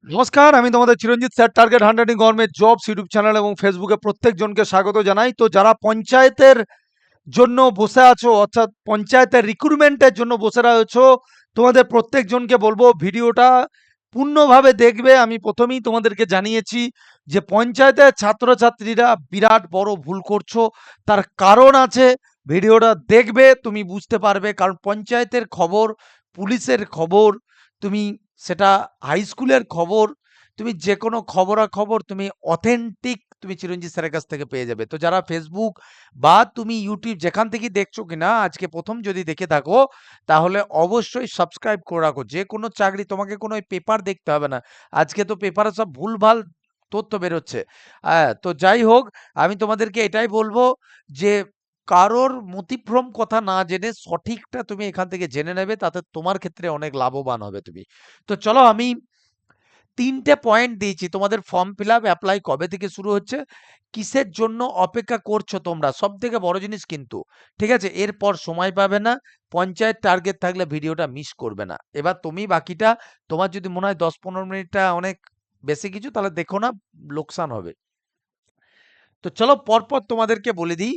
নমস্কার, আমি তোমাদের চিরঞ্জিত sir. Target হান্ড্রেডিং government jobs YouTube channel এবং ফেসবুকে প্রত্যেকজনকে স্বাগত জানাই। তো যারা পঞ্চায়েতের জন্য বসে আছো, অর্থাৎ পঞ্চায়েতের রিক্রুটমেন্টের জন্য বসে রয়েছো, তোমাদের প্রত্যেকজনকে বলবো ভিডিওটা পূর্ণভাবে দেখবে। আমি প্রথমেই তোমাদেরকে জানিয়েছি যে পঞ্চায়েতের ছাত্রছাত্রীরা বিরাট বড় ভুল করছো, তার কারণ আছে। ভিডিওটা দেখবে, তুমি বুঝতে পারবে। কারণ পঞ্চায়েতের খবর, পুলিশের খবর, তুমি সেটা হাই স্কুলের খবর, তুমি যে কোনো খবরাখবর তুমি অথেন্টিক তুমি চিরঞ্জিত স্যারের কাছ থেকে পেয়ে যাবে। তো যারা ফেসবুক বা তুমি ইউটিউব যেখান থেকে দেখছো কিনা, আজকে প্রথম যদি দেখে থাকো, তাহলে অবশ্যই সাবস্ক্রাইব করে রাখো। যে কোনো চাকরি, তোমাকে কোনো পেপার দেখতে হবে না। আজকে তো পেপারে সব ভুলভাল তথ্য বেরোচ্ছে। তো যাই হোক, আমি তোমাদেরকে এটাই বলবো যে কারোর মতিভ্রম কথা না জেনে সঠিকটা তুমি এখান থেকে জেনে নেবে, তাতে তোমার ক্ষেত্রে অনেক লাভবান হবে তুমি। তো চলো, আমি ৩ টে পয়েন্ট দিয়েছি। তোমাদের ফর্ম ফিল আপ অ্যাপ্লাই কবে থেকে শুরু হচ্ছে, কিসের জন্য অপেক্ষা করছো তোমরা, সবথেকে বড় জিনিস কিন্তু। ঠিক আছে? এরপর সময় পাবে না। পঞ্চায়েত টার্গেট থাকলে ভিডিওটা মিস করবে না। এবার তুমি বাকিটা, তোমার যদি মনে হয় ১০-১৫ মিনিটটা অনেক বেশি কিছু, তাহলে দেখো না, লোকসান হবে। তো চলো পরপর তোমাদেরকে বলে দিই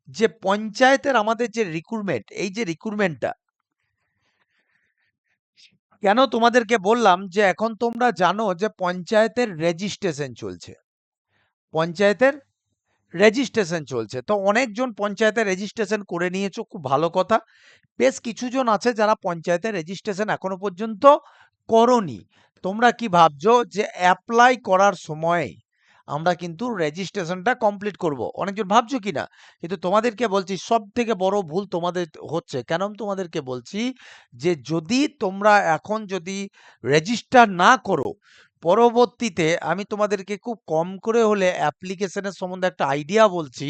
যে পঞ্চায়েতের আমাদের যে রিক্রুটমেন্ট, এই যে রিক্রুটমেন্টটা কেন তোমাদেরকে বললাম, যে এখন তোমরা জানো যে পঞ্চায়েতের রেজিস্ট্রেশন চলছে। পঞ্চায়েতের রেজিস্ট্রেশন চলছে। তো অনেকজন পঞ্চায়েতের রেজিস্ট্রেশন করে নিয়েছো, খুব ভালো কথা। বেশ কিছুজন আছে যারা পঞ্চায়েতের রেজিস্ট্রেশন এখনো পর্যন্ত করোনি। তোমরা কি ভাবছো যে অ্যাপ্লাই করার সময় আমরা কিন্তু রেজিস্ট্রেশনটা কমপ্লিট করব? অনেকজন ভাবছো কিনা? কিন্তু তোমাদেরকে বলছি সব থেকে বড় ভুল তোমাদের হচ্ছে। কেন আমি তোমাদেরকে বলছি, যে যদি তোমরা এখন যদি রেজিস্টার না করো, পরবর্তীতে আমি তোমাদেরকে খুব কম করে হলে অ্যাপ্লিকেশনের সম্বন্ধে একটা আইডিয়া বলছি।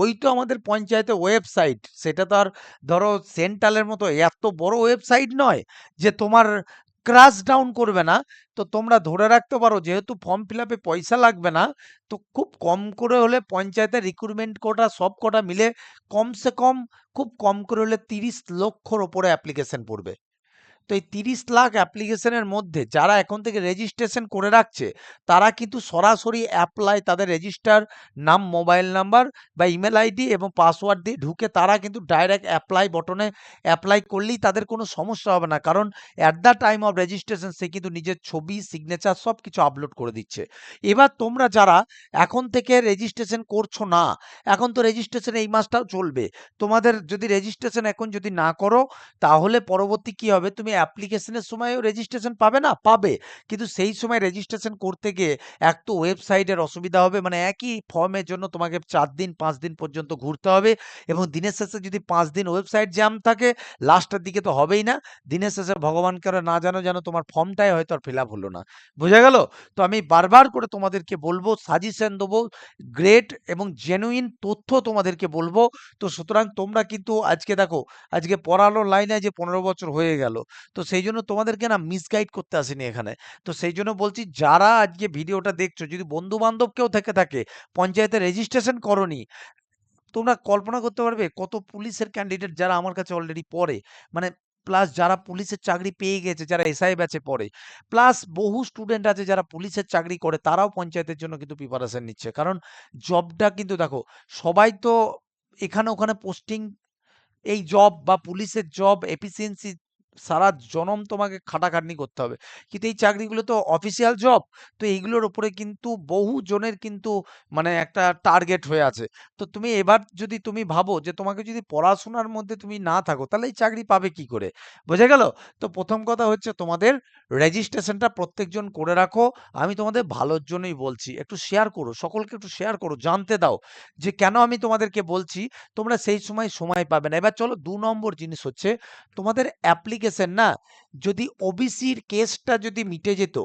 ওই তো আমাদের পঞ্চায়েতের ওয়েবসাইট, সেটা তো আর ধরো সেন্ট্রালের মতো এত বড় ওয়েবসাইট নয় যে তোমার ক্রাশ ডাউন করবে না। তো তোমরা ধরে রাখতে পারো, যেহেতু ফর্ম ফিল আপে পয়সা লাগবে না, তো খুব কম করে হলে পঞ্চায়েতের রিক্রুটমেন্ট কোটা সব কটা মিলে কমসে কম, খুব কম করে হলে ৩০ লক্ষর ওপরে অ্যাপ্লিকেশন পড়বে। তো এই ৩০ লাখ অ্যাপ্লিকেশনের মধ্যে যারা এখন থেকে রেজিস্ট্রেশন করে রাখছে, তারা কিন্তু সরাসরি অ্যাপ্লাই, তাদের রেজিস্টার নাম, মোবাইল নাম্বার বা ইমেল আইডি এবং পাসওয়ার্ড দিয়ে ঢুকে তারা কিন্তু ডাইরেক্ট অ্যাপ্লাই বটনে অ্যাপ্লাই করলেই তাদের কোনো সমস্যা হবে না। কারণ at the time of registration সে কিন্তু নিজের ছবি, সিগনেচার সব কিছু আপলোড করে দিচ্ছে। এবার তোমরা যারা এখন থেকে রেজিস্ট্রেশন করছো না, এখন তো রেজিস্ট্রেশন এই মাসটাও চলবে। তোমাদের যদি রেজিস্ট্রেশন এখন যদি না করো, তাহলে পরবর্তী কি হবে, তুমি অ্যাপ্লিকেশনের সময়ও রেজিস্ট্রেশন পাবে না, পাবে, কিন্তু সেই সময় রেজিস্ট্রেশন করতে গিয়ে এক তো ওয়েবসাইটের অসুবিধা হবে, মানে একই ফর্মের জন্য তোমাকে ৪ দিন ৫ দিন পর্যন্ত ঘুরতে হবে, এবং দিনের শেষে যদি ৫ দিন ওয়েবসাইট জ্যাম থাকে, লাস্টের দিকে তো হবেই না, দিনের শেষে ভগবান করে না জানো, যেন তোমার ফর্মটাই হয়তো আর ফিল আপ হলো না। বোঝা গেল? তো আমি বারবার করে তোমাদেরকে বলবো, সাজেশন দেবো, গ্রেট এবং জেনুইন তথ্য তোমাদেরকে বলবো। তো সুতরাং তোমরা কিন্তু আজকে দেখো, আজকে পড়ালো লাইনে যে ১৫ বছর হয়ে গেল। তো সেই জন্য তোমাদেরকে না মিসগাইড করতে আসিনি এখানে। তো সেই জন্য বলছি, যারা আজকে ভিডিওটা দেখছো, যদি বন্ধু-বান্ধব কেউ থেকে থাকে, পঞ্চায়েতে রেজিস্ট্রেশন করোনি, তোমরা কল্পনা করতে পারবে কত পুলিশের ক্যান্ডিডেট যারা আমার কাছে অলরেডি পড়ে, মানে প্লাস যারা পুলিশের চাকরি পেয়ে গেছে, যারা এসআই ব্যাচে পড়ে, প্লাস বহু স্টুডেন্ট আছে যারা পুলিশের চাকরি করে, তারাও পঞ্চায়েতের জন্য কিন্তু প্রিপারেশন নিচ্ছে। কারণ জবটা কিন্তু দেখো, সবাই তো এখানে ওখানে পোস্টিং, এই জব বা পুলিশের জব এফিসিয়েন্সি সারা জনম তোমাকে খাটাখাটনি করতে হবে। কিন্তু এই চাকরিগুলো তো অফিসিয়াল জব। তো এইগুলোর উপরে কিন্তু বহু জনের কিন্তু মানে একটা টার্গেট হয়ে আছে। তো তুমি এবার যদি তুমি ভাবো যে তোমাকে যদি পড়াশোনার মধ্যে তুমি না থাকো, তাহলে এই চাকরি পাবে কি করে? বোঝা গেল? তো প্রথম কথা হচ্ছে, তোমাদের রেজিস্ট্রেশনটা প্রত্যেকজন করে রাখো। আমি তোমাদের ভালোর জন্যই বলছি। একটু শেয়ার করো, সকলকে একটু শেয়ার করো, জানতে দাও যে কেন আমি তোমাদেরকে বলছি। তোমরা সেই সময় পাবে না। এবার চলো ২ নম্বর জিনিস হচ্ছে, তোমাদের অ্যাপ্লিকেশন না, যদি ওবিসির কেসটা যদি মিটে যেত,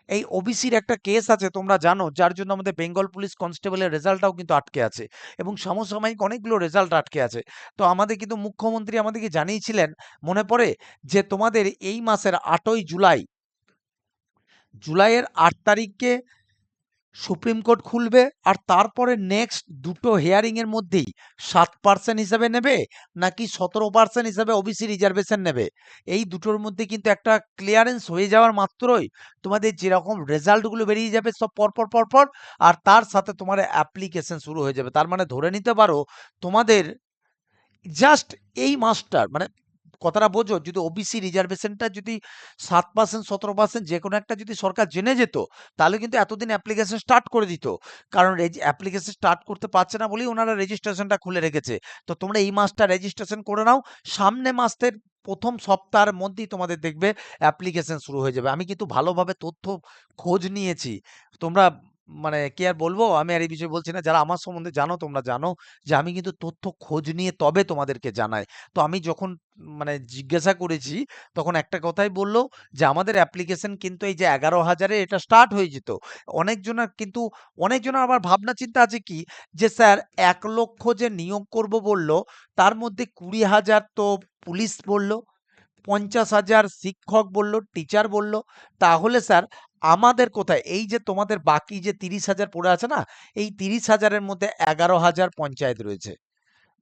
এই ওবিসির একটা কেস আছে তোমরা জানো, যার জন্য আমাদের বেঙ্গল পুলিশ কনস্টেবলের রেজাল্টটাও কিন্তু আটকে আছে, এবং সমসাময়িক অনেকগুলো রেজাল্ট আটকে আছে। তো আমাদের কিন্তু মুখ্যমন্ত্রী আমাদেরকে জানিয়েছিলেন, মনে পড়ে, যে তোমাদের এই মাসের ৮ই জুলাই, জুলাইয়ের ৮ তারিখে সুপ্রিম কোর্ট খুলবে আর তারপরে নেক্সট দুটো হিয়ারিং এর মধ্যেই 7% হিসাবে নেবে নাকি 17% হিসাবে ওবিসি রিজার্ভেশন নেবে, এই দুটোর মধ্যে কিন্তু একটা ক্লিয়ারেন্স হয়ে যাওয়ার মাত্রই তোমাদের যেরকম রেজাল্ট গুলো বেরিয়ে যাবে সব পরপর পরপর, আর তার সাথে তোমার অ্যাপ্লিকেশন শুরু হয়ে যাবে। তার মানে ধরে নিতে পারো তোমাদের জাস্ট এই মাসটার মানে কথাটা বোঝো, যদি ওবিসি রিজার্ভেশনটা যদি 7% 17% যে কোনো একটা যদি সরকার জেনে যেত, তাহলে কিন্তু এতদিন অ্যাপ্লিকেশন স্টার্ট করে দিত। কারণ অ্যাপ্লিকেশন স্টার্ট করতে পারছে না বলেই ওনারা রেজিস্ট্রেশনটা খুলে রেখেছে। তো তোমরা এই মাসটা রেজিস্ট্রেশন করে নাও, সামনে মাসের প্রথম সপ্তাহের মধ্যেই তোমাদের দেখবে অ্যাপ্লিকেশন শুরু হয়ে যাবে। আমি কিন্তু ভালোভাবে তথ্য খোঁজ নিয়েছি। তোমরা মানে কি আর বলবো, আমি আর এই বিষয়ে বলছি না, যারা আমার সম্বন্ধে জানো তোমরা জানো যে আমি কিন্তু তথ্য খোঁজ নিয়ে তবে তোমাদেরকে জানাই। তো আমি যখন মানে জিজ্ঞাসা করেছি তখন একটা কথাই বলল যে আমাদের অ্যাপ্লিকেশন কিন্তু এই যে 11,000-এ এটা স্টার্ট হয়ে যেত। অনেকজনের কিন্তু অনেকজনের আবার ভাবনা চিন্তা আছে কি যে স্যার 1 লক্ষ যে নিয়োগ করব বলল, তার মধ্যে 20,000 তো পুলিশ বলল, 50,000 শিক্ষক বলল, টিচার বলল। তাহলে স্যার আমাদের কোথায়? এই যে তোমাদের বাকি যে 30,000 পড়ে আছে না, এই 30,000 এর মধ্যে 11,000 পঞ্চায়েত রয়েছে।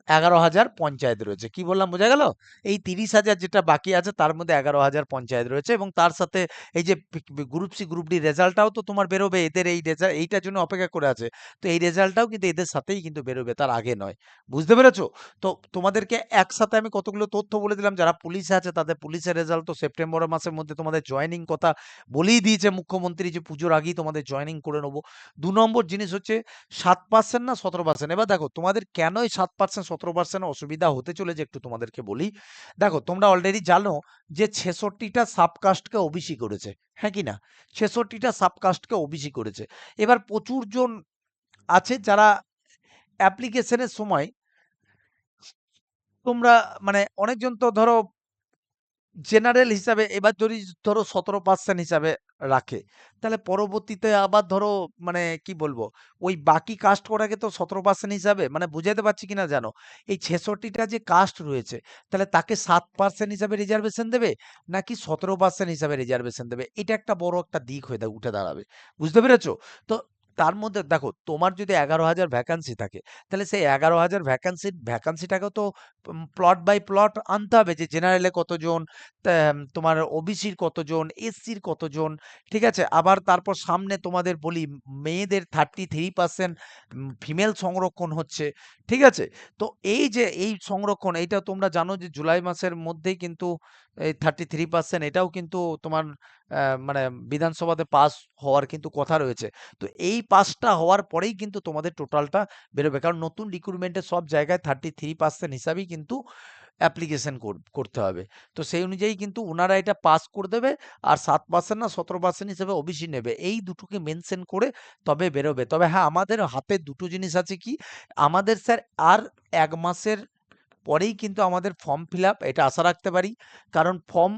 11,000 পঞ্চায়েত রয়েছে। কি বললাম বোঝা গেল? এই 30,000 যেটা বাকি আছে তার মধ্যে 11,000 পঞ্চায়েত রয়েছে এবং তার সাথে এই যে গ্রুপ সি, গ্রুপ ডি রেজাল্টটাও তো তোমার বেরোবে। এদের এই এইটার জন্য অপেক্ষা করে আছে। তো এই রেজাল্টটাও কিন্তু এদের সাথেই কিন্তু বেরোবে, তার আগে নয়। বুঝতে পেরেছো? তো তোমাদেরকে একসাথে আমি কতগুলো তথ্য বলে দিলাম। যারা পুলিশে আছে তাদের পুলিশের রেজাল্ট তো সেপ্টেম্বর মাসের মধ্যে তোমাদের জয়েনিং কথা বলেই দিয়েছে মুখ্যমন্ত্রী যে পুজোর আগেই তোমাদের জয়েনিং করে নেবো। ২ নম্বর জিনিস হচ্ছে 7% না 17%। এবার দেখো তোমাদের কেন এই 7% 17% অসুবিধা হতে চলেছে একটু তোমাদেরকে বলি। দেখো তোমরা অলরেডি জানো যে 66টা সাবকাস্টকে ওবিসি করেছে, হ্যাঁ কি না? 66টা সাবকাস্টকে ওবিসি করেছে। এবার প্রচুর জন আছে যারা অ্যাপ্লিকেশনের সময় তোমরা মানে অনেকজন তো ধরো জেনারেল হিসাবে এবার যদি ধরো 17% হিসাবে রাখে, তাহলে পরবর্তীতে আবার ধরো মানে কি বলবো, ওই বাকি কাস্ট কটাকে তো 17% হিসাবে মানে বুঝাতে পারছি কিনা জানো, এই 66টা যে কাস্ট রয়েছে তাহলে তাকে 7% হিসাবে রিজার্ভেশন দেবে নাকি 17% হিসাবে রিজার্ভেশন দেবে, এটা একটা বড় একটা দিক হয়ে উঠে দাঁড়াবে। বুঝতে পেরেছো? তো তার মধ্যে দেখো তোমার যদি 11,000 ভ্যাকান্সি থাকে, তাহলে সেই 11,000 ভ্যাকান্সিটাকেও তো প্লট বাই প্লট আনতে হবে যে জেনারেলে কতজন, তোমার ওবিসির কতজন, এসসির কতজন, ঠিক আছে? আবার তারপর সামনে তোমাদের বলি মেয়েদের 33% ফিমেল সংরক্ষণ হচ্ছে, ঠিক আছে? তো এই যে এই সংরক্ষণ, এইটা তোমরা জানো যে জুলাই মাসের মধ্যেই কিন্তু এই 33% এটাও কিন্তু তোমার মানে বিধানসভাতে পাস হওয়ার কিন্তু কথা রয়েছে। তো এই পাসটা হওয়ার পরেই কিন্তু তোমাদের টোটালটা বেরোবে, কারণ নতুন রিক্রুটমেন্টের সব জায়গায় 33% হিসাবেই কিন্তু অ্যাপ্লিকেশন করতে হবে। তো সেই অনুযায়ী কিন্তু উনারা এটা পাস করে দেবে আর 7% না 17% হিসেবে ওবিসি নেবে। এই দুটোকে মেনশন করে তবে বেরোবে। তবে হ্যাঁ, আমাদের হাতে দুটো জিনিস আছে কি, আমাদের স্যার আর 1 মাসের পরেই কিন্তু আমাদের ফর্ম ফিল আপ, এটা আশা রাখতে পারি। কারণ ফর্ম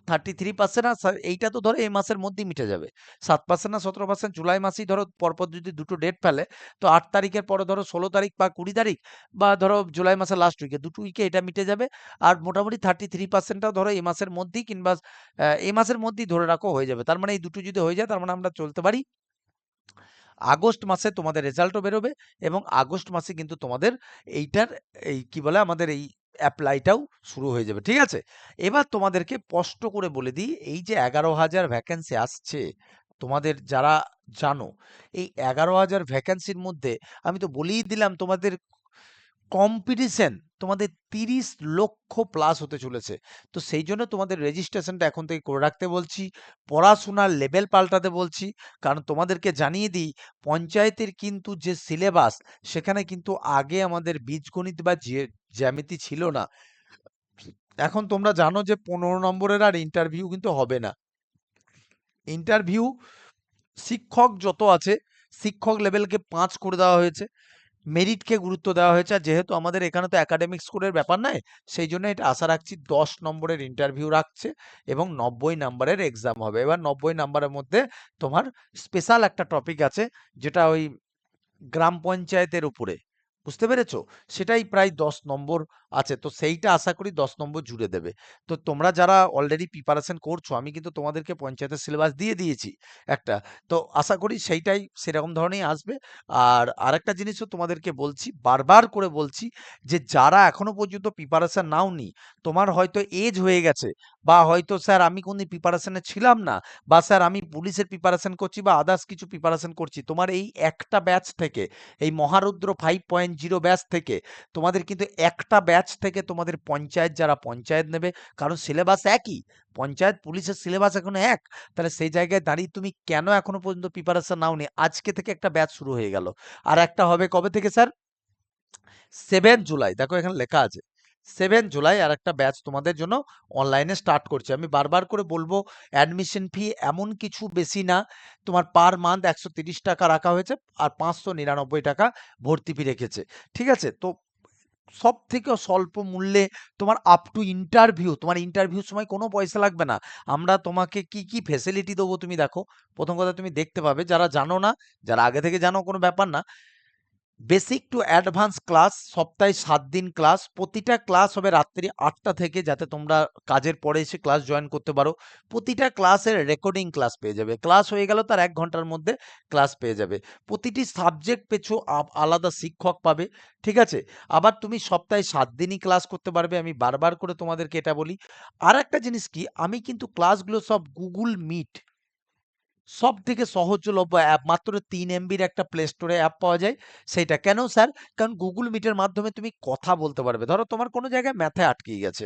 33% আর এইটা তো ধরো এই মাসের মধ্যেই মিটে যাবে। 7% না 17% জুলাই মাসেই ধরো পরপর যদি দুটো ডেট ফেলে, তো 8 তারিখের পরে ধরো 16 তারিখ বা 20 তারিখ বা ধরো জুলাই মাসের লাস্ট উইকে, দুটো উইকে এটা মিটে যাবে। আর মোটামুটি 33%টাও ধরো এই মাসের মধ্যেই কিংবা এই মাসের মধ্যেই ধরে রাখো হয়ে যাবে। তার মানে এই দুটো যদি হয়ে যায় তার মানে আমরা চলতে পারি। আগস্ট মাসে তোমাদের রেজাল্টও বেরোবে এবং আগস্ট মাসে কিন্তু তোমাদের এইটার এই কি বলে আমাদের এই অ্যাপ্লাইটাও শুরু হয়ে যাবে, ঠিক আছে? এবার তোমাদেরকে স্পষ্ট করে বলে দিই, এই যে 11,000 ভ্যাকেন্সি আসছে তোমাদের যারা জানো, এই 11,000 ভ্যাকেন্সির মধ্যে আমি তো বলেই দিলাম তোমাদের কম্পিটিশন তোমাদের 30 লক্ষ প্লাস হতে চলেছে। তো সেই জন্য তোমাদের রেজিস্ট্রেশনটা এখন থেকে করে রাখতে বলছি, পড়াশোনার লেভেল পাল্টাতে বলছি। কারণ তোমাদেরকে জানিয়ে দিই, পঞ্চায়েতের কিন্তু যে সিলেবাস, সেখানে কিন্তু আগে আমাদের বীজগণিত বা জ্যামিতি ছিল না। এখন তোমরা জানো যে 15 নম্বরের আর ইন্টারভিউ কিন্তু হবে না। ইন্টারভিউ শিক্ষক যত আছে, শিক্ষক লেভেলকে 5 করে দেওয়া হয়েছে, মেরিটকে গুরুত্ব দেওয়া হয়েছে। আর যেহেতু আমাদের এখানে তো একাডেমিক স্কোরের ব্যাপার নয়, সেই জন্য এটা আশা রাখছি 10 নম্বরের ইন্টারভিউ রাখছে এবং 90 নাম্বারের এক্সাম হবে। এবার 90 নাম্বারের মধ্যে তোমার স্পেশাল একটা টপিক আছে, যেটা ওই গ্রাম পঞ্চায়েতের উপরে, বুঝতে পেরেছো? সেটাই প্রায় 10 নম্বর আছে। তো সেইটা আশা করি 10 নম্বর জুড়ে দেবে। তো তোমরা যারা অলরেডি প্রিপারেশন করছো, আমি কিন্তু তোমাদেরকে পঞ্চায়েতের সিলেবাস দিয়ে দিয়েছি একটা। তো আশা করি সেইটাই সেরকম ধরনেরই আসবে। আর আরেকটা জিনিসও তোমাদেরকে বলছি, বারবার করে বলছি যে যারা এখনো পর্যন্ত প্রিপারেশন নাওনি, তোমার হয়তো এজ হয়ে গেছে, বা হয়তো স্যার আমি কোনদিন প্রিপারেশনে ছিলাম না, বা স্যার আমি পুলিশের প্রিপারেশন করছি বা আদার্স কিছু প্রিপারেশন করছি। তোমার এই একটা ব্যাচ থেকে, এই মহারুদ্র 5.0 ব্যাচ থেকে তোমাদের কিন্তু একটা ব্যাচ থেকে তোমাদের পঞ্চায়েত, যারা পঞ্চায়েত নেবে, কারণ সিলেবাস একই, পঞ্চায়েত পুলিশের সিলেবাস এখন এক। তাহলে সেই জায়গায় দাঁড়িয়ে তুমি কেন এখনো পর্যন্ত প্রিপারেশন নাওনি? আজকে থেকে একটা ব্যাচ শুরু হয়ে গেল। আর একটা হবে কবে থেকে স্যার? 7 জুলাই, দেখো এখানে লেখা আছে 7 জুলাই আর একটা ব্যাচ তোমাদের জন্য অনলাইনে স্টার্ট করছে। আমি বারবার করে বলবো, অ্যাডমিশন ফি এমন কিছু বেশি না, তোমার পার মান্থ 130 টাকা রাখা হয়েছে, আর 599 টাকা ভর্তি ফি রেখেছে। ঠিক আছে? তো সব থেকে স্বল্প মূল্যে তোমার আপ টু ইন্টারভিউ, তোমার ইন্টারভিউর সময় কোনো পয়সা লাগবে না। আমরা তোমাকে কি কি ফেসিলিটি দেবো তুমি দেখো। প্রথম কথা, তুমি দেখতে পাবে, যারা জানো না, যারা আগে থেকে জানো কোনো ব্যাপার না, বেসিক টু অ্যাডভান্স ক্লাস, সপ্তাহে 7 দিন ক্লাস, প্রতিটা ক্লাস হবে রাত্রি 8টা থেকে, যাতে তোমরা কাজের পরে এসে ক্লাস জয়েন করতে পারো। প্রতিটা ক্লাসের রেকর্ডিং ক্লাস পেয়ে যাবে, ক্লাস হয়ে গেল তার 1 ঘন্টার মধ্যে ক্লাস পেয়ে যাবে। প্রতিটি সাবজেক্ট পেছু আলাদা শিক্ষক পাবে। ঠিক আছে? আবার তুমি সপ্তাহে 7 দিনই ক্লাস করতে পারবে, আমি বারবার করে তোমাদেরকে এটা বলি। আর একটা জিনিস কি, আমি কিন্তু ক্লাসগুলো সব গুগল মিট, সবথেকে সহজলভ্য অ্যাপ, মাত্র 3 এমবির একটা প্লে স্টোরে অ্যাপ পাওয়া যায়। সেইটা কেন স্যার? কারণ গুগল মিটের মাধ্যমে তুমি কথা বলতে পারবে। ধরো তোমার কোনো জায়গায় ম্যাথে আটকে গেছে,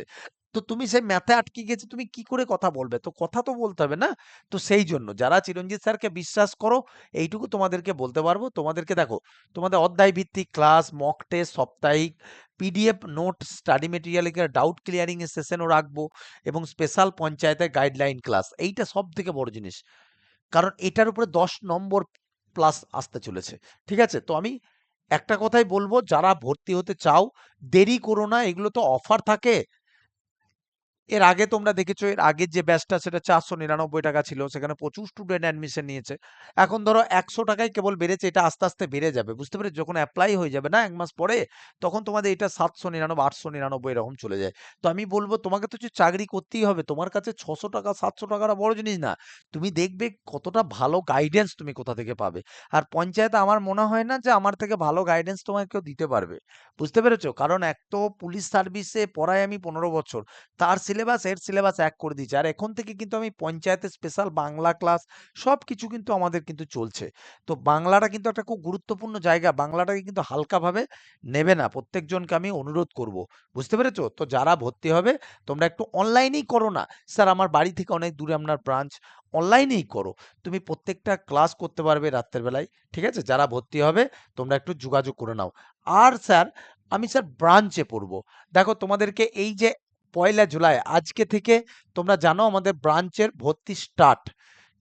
তো তুমি সেই ম্যাথে আটকে গেছে, তুমি কি করে কথা বলবে? তো কথা তো বলতে হবে না? তো সেই জন্য যারা চিরঞ্জিত স্যারকে বিশ্বাস করো, এইটুকু তোমাদেরকে বলতে পারবো, তোমাদেরকে দেখো, তোমাদের অধ্যায় ভিত্তিক ক্লাস, মক টেস্ট সাপ্তাহিক, পিডিএফ নোট, স্টাডি মেটেরিয়ালের ডাউট ক্লিয়ারিং এর সেশনও রাখবো, এবং স্পেশাল পঞ্চায়েতের গাইডলাইন ক্লাস। এইটা সব থেকে বড় জিনিস, কারণ এটার উপরে 10 নম্বর প্লাস আসতে চলেছে। ঠিক আছে? তো আমি একটা কথাই বলবো, যারা ভর্তি হতে চাও, দেরি করো না, এগুলো তো অফার থাকে। এর আগে তোমরা দেখেছো, এর আগের যে ব্যাচটা সেটা 499 টাকা ছিল, সেখানে প্রচুর স্টুডেন্ট অ্যাডমিশন নিয়েছে। এখন ধরো 100 টাকায় কেবল বেড়েছে, এটা আস্তে আস্তে বেড়ে যাবে, বুঝতে পেরেছো? যখন অ্যাপ্লাই হয়ে যাবে না 1 মাস পরে, তখন তোমাদের এটা 799, 899 এরকম চলে যায়। তো আমি বলবো, তোমাকে তো চাকরি করতেই হবে, তোমার কাছে 600 টাকা 700 টাকাটা বড় জিনিস না। তুমি দেখবে কতটা ভালো গাইডেন্স তুমি কোথা থেকে পাবে। আর পঞ্চায়েত, আমার মনে হয় না যে আমার থেকে ভালো গাইডেন্স তোমাকে কেউ দিতে পারবে। বুঝতে পেরেছো? কারণ এক তো পুলিশ সার্ভিসে পড়াই আমি 15 বছর, তার সিলেবাস এর সিলেবাস এক করে দিয়েছে। আর এখন থেকে কিন্তু আমি পঞ্চায়েতের স্পেশাল বাংলা ক্লাস, সবকিছু কিন্তু আমাদের কিন্তু চলছে। তো বাংলাটা কিন্তু একটা খুব গুরুত্বপূর্ণ জায়গা, বাংলাটাকে কিন্তু হালকাভাবে নেবে না, প্রত্যেকজনকে আমি অনুরোধ করব। বুঝতে পেরেছো? তো যারা ভর্তি হবে, তোমরা একটু অনলাইনেই করো না, স্যার আমার বাড়ি থেকে অনেক দূরে আপনার ব্রাঞ্চ, অনলাইনেই করো, তুমি প্রত্যেকটা ক্লাস করতে পারবে রাত্রের বেলায়। ঠিক আছে? যারা ভর্তি হবে, তোমরা একটু যোগাযোগ করে নাও। আর স্যার, আমি স্যার ব্রাঞ্চে পড়বো। দেখো তোমাদেরকে এই যে 1 জুলাই আজকে থেকে, তোমরা জানো আমাদের ব্রাঞ্চের ভর্তি স্টার্ট।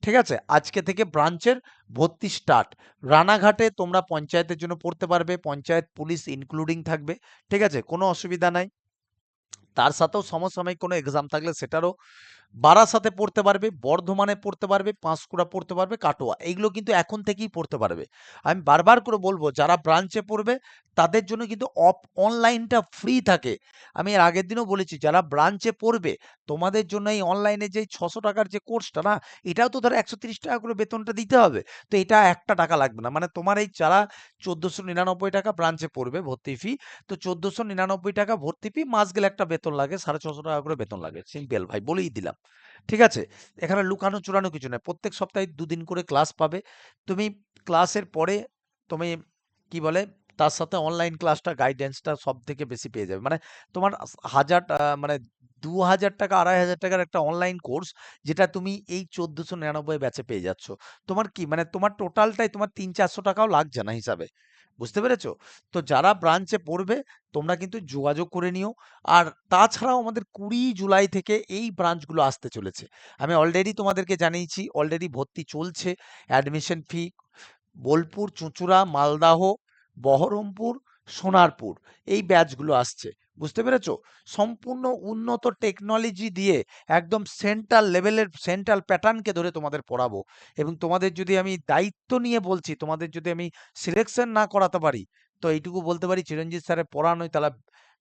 ঠিক আছে? আজকে থেকে ব্রাঞ্চের ভর্তি স্টার্ট। রানাঘাটে তোমরা পঞ্চায়েতের জন্য পড়তে পারবে, পঞ্চায়েত পুলিশ ইনক্লুডিং থাকবে। ঠিক আছে? কোনো অসুবিধা নাই। তার সাথেও সমসাময়িক কোনো এক্সাম থাকলে সেটারও। বারাসাতে পড়তে পারবে, বর্ধমানে পড়তে পারবে, পাঁশকুড়া পড়তে পারবে, কাটোয়া, এইগুলো কিন্তু এখন থেকেই পড়তে পারবে। আমি বারবার করে বলবো, যারা ব্রাঞ্চে পড়বে তাদের জন্য কিন্তু অনলাইনটা ফ্রি থাকে। আমি এর আগের দিনও বলেছি, যারা ব্রাঞ্চে পড়বে তোমাদের জন্য এই অনলাইনে যে 600 টাকার যে কোর্সটা না, এটাও তো ধরো 130 টাকা করে বেতনটা দিতে হবে। তো এটা একটা টাকা লাগবে না, মানে তোমার এই যারা 1499 টাকা ব্রাঞ্চে পড়বে ভর্তি ফি, তো 1499 টাকা ভর্তি ফি, মাস গেলে একটা বেতন লাগে 650 টাকা করে বেতন লাগে, সিম্পল ভাই বলেই দিলাম। ঠিক আছে? এখানে লুকানো চুরানো কিছু নাই। প্রত্যেক সপ্তাহে 2 দিন করে ক্লাস পাবে। তুমি ক্লাসের পরে তুমি কি বলে, তার সাথে অনলাইন ক্লাসটা গাইডেন্সটা সব থেকে বেশি পেয়ে যাবে। মানে তোমার মানে 2000 টাকা 2500 টাকার একটা অনলাইন কোর্স, যেটা তুমি এই 1499 ব্যাচে পেয়ে যাচ্ছ। তোমার কি মানে, তোমার টোটালটাই তোমার 300-400 টাকাও লাগছে না হিসাবে। বুঝতে পেরেছো? তো যারা ব্রাঞ্চে পড়বে, তোমরা কিন্তু যোগাযোগ করে নিও। আর তাছাড়াও আমাদের 20 জুলাই থেকে এই ব্রাঞ্চগুলো আসতে চলেছে। আমি অলরেডি তোমাদেরকে জানিয়েছি, অলরেডি ভর্তি চলছে। অ্যাডমিশন ফি বোলপুর, চুঁচুড়া, মালদাহ, বহরমপুর, সোনারপুর, এই ব্যাচগুলো আসছে। বুঝতে পেরেছো? সম্পূর্ণ উন্নত টেকনোলজি দিয়ে, একদম সেন্ট্রাল লেভেলের সেন্ট্রাল প্যাটার্নকে ধরে তোমাদের পড়াবো। এবং তোমাদের যদি আমি দায়িত্ব নিয়ে বলছি, তোমাদের যদি আমি সিলেকশন না করাতে পারি, তো এইটুকু বলতে পারি, চিরঞ্জিত স্যারের পড়ানোই তাহলে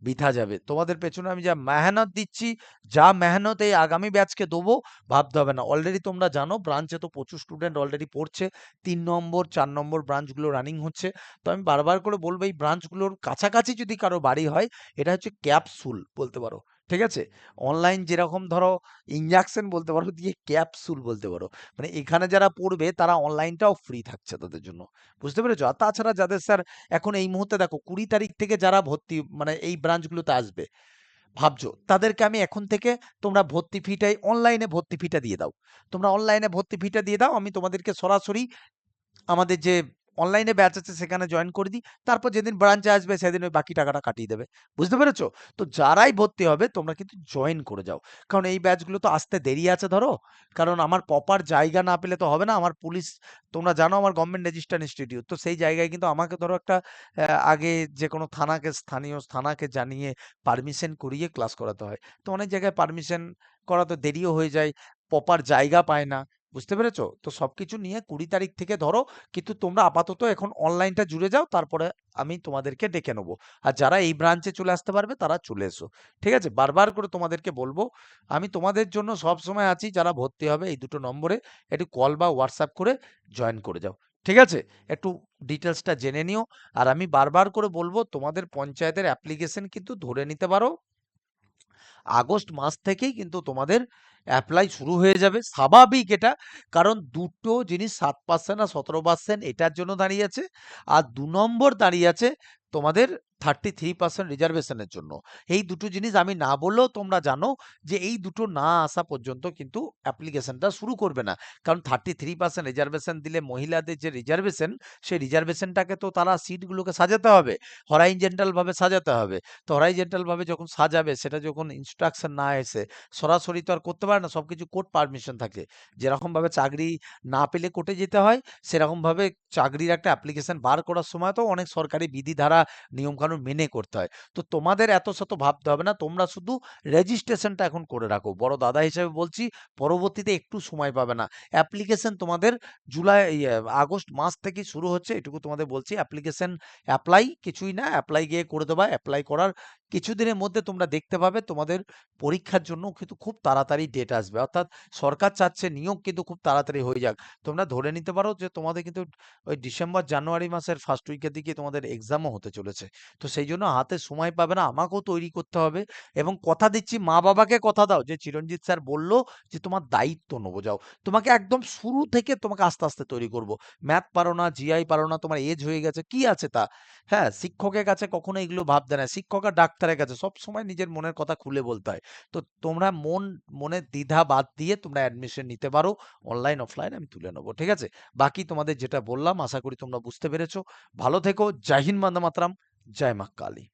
বৃথা যাবে। তোমাদের পেছনে আমি যা মেহনত দিচ্ছি, যা মেহনত এই আগামী ব্যাচকে দেবো, ভাবতে হবে না। অলরেডি তোমরা জানো ব্রাঞ্চে তো প্রচুর স্টুডেন্ট অলরেডি পড়ছে, 3 নম্বর 4 নম্বর ব্রাঞ্চগুলো রানিং হচ্ছে। তো আমি বারবার করে বলবো, এই ব্রাঞ্চগুলোর কাছাকাছি যদি কারো বাড়ি হয়, এটা হচ্ছে ক্যাপসুল বলতে পারো, ঠিক আছে? অনলাইন যেরকম ধরো ইঞ্জেকশন বলতে পারো, দিয়ে ক্যাপসুল বলতে পারো। মানে এখানে যারা পড়বে তারা অনলাইনটাও ফ্রি থাকছে তাদের জন্য, বুঝতে পেরেছো? আর তাছাড়া যাদের স্যার এখন এই মুহূর্তে দেখো 20 তারিখ থেকে যারা ভর্তি মানে এই ব্রাঞ্চগুলোতে আসবে ভাবছো, তাদেরকে আমি এখন থেকে তোমরা ভর্তি ফিটাই অনলাইনে ভর্তি ফিটা দিয়ে দাও। তোমরা অনলাইনে ভর্তি ফিটা দিয়ে দাও, আমি তোমাদেরকে সরাসরি আমাদের যে অনলাইনে ব্যাচ আছে সেখানে জয়েন করে দিই। তারপর যেদিন ব্রাঞ্চে আসবে সেদিন ওই বাকি টাকাটা কাটিয়ে দেবে। বুঝতে পেরেছো? তো যারাই ভর্তি হবে তোমরা কিন্তু জয়েন করে যাও। কারণ এই ব্যাচগুলো তো আসতে দেরি আছে ধরো। কারণ আমার প্রপার জায়গা না পেলে তো হবে না। আমার পুলিশ, তোমরা জানো আমার গভর্নমেন্ট রেজিস্টার্ড ইনস্টিটিউট। তো সেই জায়গায় কিন্তু আমাকে ধরো একটা আগে যেকোনো থানাকে, স্থানীয় থানাকে জানিয়ে পারমিশন করিয়ে ক্লাস করাতে হয়। তো অনেক জায়গায় পারমিশন করাতে দেরিও হয়ে যায়, প্রপার জায়গা পায় না। বুঝতে পেরেছো? তো সবকিছু নিয়ে 20 তারিখ থেকে ধরো, কিন্তু তোমরা আপাতত এখন অনলাইনটা জুড়ে যাও, তারপরে আমি তোমাদেরকে ডেকে নেবো। আর যারা এই ব্রাঞ্চে চলে আসতে পারবে তারা চলে এসো, ঠিক আছে? বারবার করে তোমাদেরকে বলবো, আমি তোমাদের জন্য সব সময় আছি। যারা ভর্তি হবে এই দুটো নম্বরে একটু কল বা হোয়াটসঅ্যাপ করে জয়েন করে যাও, ঠিক আছে? একটু ডিটেলসটা জেনে নিও। আর আমি বারবার করে বলবো, তোমাদের পঞ্চায়েতের অ্যাপ্লিকেশন কিন্তু ধরে নিতে পারো আগস্ট মাস থেকেই কিন্তু তোমাদের অ্যাপ্লাই শুরু হয়ে যাবে, স্বাভাবিক এটা। কারণ দুটো জিনিস 7% আর 17% এটার জন্য দাঁড়িয়ে আছে, আর 2 নম্বর দাঁড়িয়ে আছে তোমাদের 33% রিজার্ভেশনের জন্য। এই দুটো জিনিস আমি না বললেও তোমরা জানো যে এই দুটো না আসা পর্যন্ত কিন্তু অ্যাপ্লিকেশনটা শুরু করবে না। কারণ 33% রিজার্ভেশন দিলে মহিলাদের যে রিজার্ভেশন, সেই রিজার্ভেশনটাকে তো তারা সিটগুলোকে সাজাতে হবে, হরাইজন্টাল ভাবে সাজাতে হবে। তো হরাইজন্টাল ভাবে যখন সাজাবে, সেটা যখন ইনস্ট্রাকশন না এসে সরাসরি তো আর করতে পারে না, সবকিছু কোর্ট পারমিশন থাকে। যেরকম ভাবে চাকরি না পেলে কোর্টে যেতে হয়, সেরকম ভাবে চাকরির একটা অ্যাপ্লিকেশন বার করার সময় তো অনেক সরকারি বিধিধারা নিয়মকানুন মেনে করতে হয়। তো তোমাদের এত শত ভাবতে হবে না, তোমরা শুধু রেজিস্ট্রেশনটা এখন করে রাখো। বড় দাদা হিসেবে বলছি, পরবর্তীতে একটু সময় পাবে না। অ্যাপ্লিকেশন তোমাদের আগস্ট মাস থেকে শুরু হচ্ছে, এটুকু তোমাদের বলছি। অ্যাপ্লিকেশন অ্যাপ্লাই কিছুই না, অ্যাপ্লাই গিয়ে করে দেবা। অ্যাপ্লাই করার কিছুদিনের মধ্যে তোমরা দেখতে পাবে তোমাদের পরীক্ষার জন্য কিন্তু খুব তাড়াতাড়ি ডেট আসবে। অর্থাৎ সরকার চাচ্ছে নিয়োগ কিন্তু খুব তাড়াতাড়ি হয়ে যাক। তোমরা ধরে নিতে পারো যে তোমাদের কিন্তু ওই ডিসেম্বর জানুয়ারি মাসের ফার্স্ট উইকের দিকে তোমাদের এক্সামও হতে চলেছে। তো সেই জন্য হাতে সময় পাবে না, আমাকেও তৈরি করতে হবে। এবং কথা দিচ্ছি, মা বাবাকে কথা দাও যে চিরঞ্জিত স্যার বলল যে তোমার দায়িত্ব নেবো, যাও। তোমাকে একদম শুরু থেকে তোমাকে আস্তে আস্তে তৈরি করব। ম্যাথ পারো না, জিআই পারো না, তোমার এজ হয়ে গেছে, কি আছে তা? হ্যাঁ, শিক্ষকের কাছে কখনো এগুলো ভাবতে না। শিক্ষক আর ডাক্তারের কাছে সবসময় নিজের মনের কথা খুলে বলতে হয়। তো তোমরা মনের দ্বিধা বাদ দিয়ে তোমরা অ্যাডমিশন নিতে পারো। অনলাইন অফলাইন আমি তুলে নেবো, ঠিক আছে? বাকি তোমাদের যেটা বললাম আশা করি তোমরা বুঝতে পেরেছো। ভালো থেকো। জয় হিন্দ, বন্দে মাতরম, জয় মা কালী।